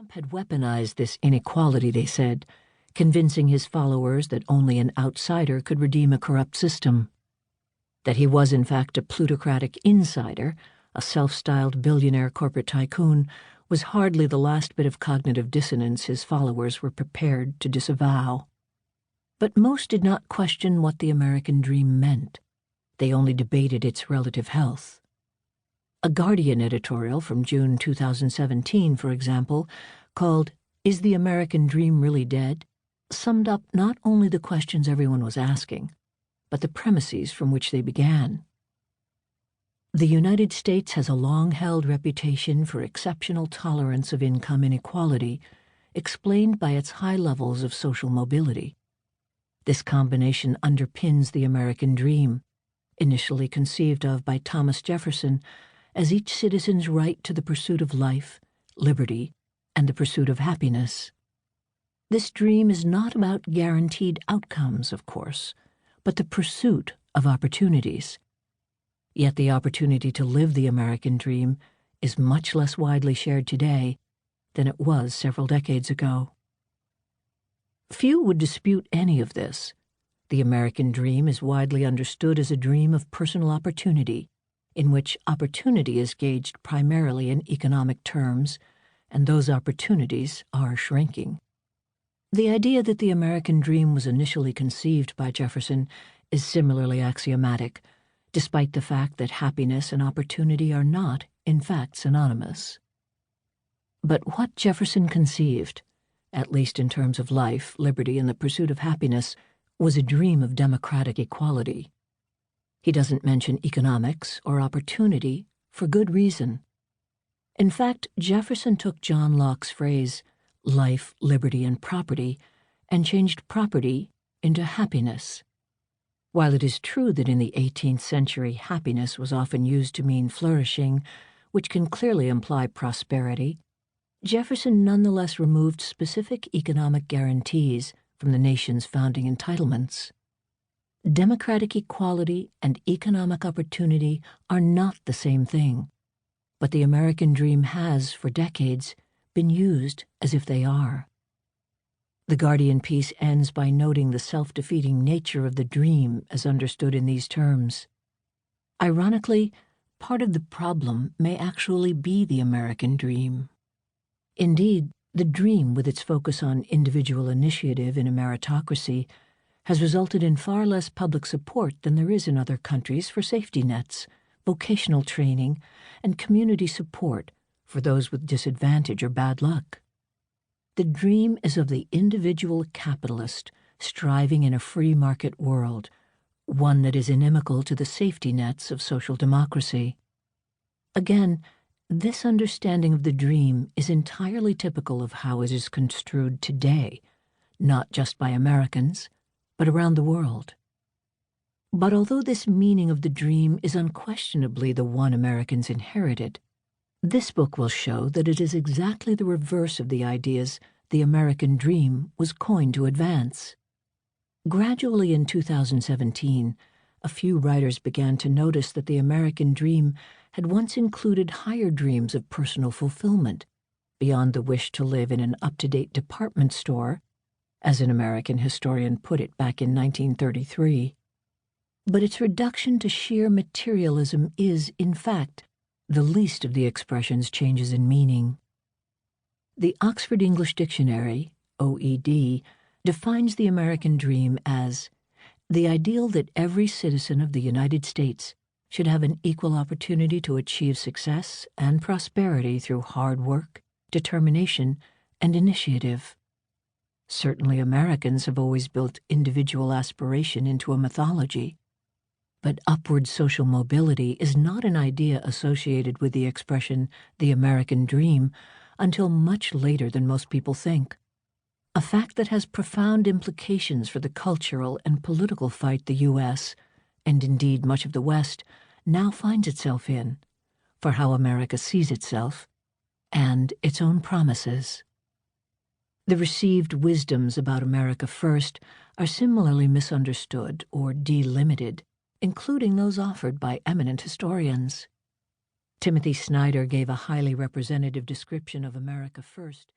Trump had weaponized this inequality, they said, convincing his followers that only an outsider could redeem a corrupt system. That he was in fact a plutocratic insider, a self-styled billionaire corporate tycoon, was hardly the last bit of cognitive dissonance his followers were prepared to disavow. But most did not question what the American dream meant. They only debated its relative health. A Guardian editorial from June 2017, for example, called "Is the American Dream Really Dead?" summed up not only the questions everyone was asking, but the premises from which they began. The United States has a long-held reputation for exceptional tolerance of income inequality, explained by its high levels of social mobility. This combination underpins the American dream, initially conceived of by Thomas Jefferson as each citizen's right to the pursuit of life, liberty, and the pursuit of happiness. This dream is not about guaranteed outcomes, of course, but the pursuit of opportunities. Yet the opportunity to live the American dream is much less widely shared today than it was several decades ago. Few would dispute any of this. The American dream is widely understood as a dream of personal opportunity, in which opportunity is gauged primarily in economic terms, and those opportunities are shrinking. The idea that the American dream was initially conceived by Jefferson is similarly axiomatic, despite the fact that happiness and opportunity are not, in fact, synonymous. But what Jefferson conceived, at least in terms of life, liberty, and the pursuit of happiness, was a dream of democratic equality. He doesn't mention economics or opportunity for good reason. In fact, Jefferson took John Locke's phrase, life, liberty, and property, and changed property into happiness. While it is true that in the 18th century happiness was often used to mean flourishing, which can clearly imply prosperity, Jefferson nonetheless removed specific economic guarantees from the nation's founding entitlements. Democratic equality and economic opportunity are not the same thing, but the American dream has, for decades, been used as if they are. The Guardian piece ends by noting the self-defeating nature of the dream as understood in these terms. Ironically, part of the problem may actually be the American dream. Indeed, the dream, with its focus on individual initiative in a meritocracy, has resulted in far less public support than there is in other countries for safety nets, vocational training, and community support for those with disadvantage or bad luck. The dream is of the individual capitalist striving in a free market world, one that is inimical to the safety nets of social democracy. Again, this understanding of the dream is entirely typical of how it is construed today, not just by Americans, but around the world. But although this meaning of the dream is unquestionably the one Americans inherited, this book will show that it is exactly the reverse of the ideas the American dream was coined to advance. Gradually in 2017, a few writers began to notice that the American dream had once included higher dreams of personal fulfillment, beyond the wish to live in an up-to-date department store, as an American historian put it back in 1933. But its reduction to sheer materialism is, in fact, the least of the expression's changes in meaning. The Oxford English Dictionary, OED, defines the American dream as the ideal that every citizen of the United States should have an equal opportunity to achieve success and prosperity through hard work, determination, and initiative. Certainly Americans have always built individual aspiration into a mythology. But upward social mobility is not an idea associated with the expression the American dream until much later than most people think, a fact that has profound implications for the cultural and political fight the U.S., and indeed much of the West, now finds itself in, for how America sees itself, and its own promises. The received wisdoms about America First are similarly misunderstood or delimited, including those offered by eminent historians. Timothy Snyder gave a highly representative description of America First.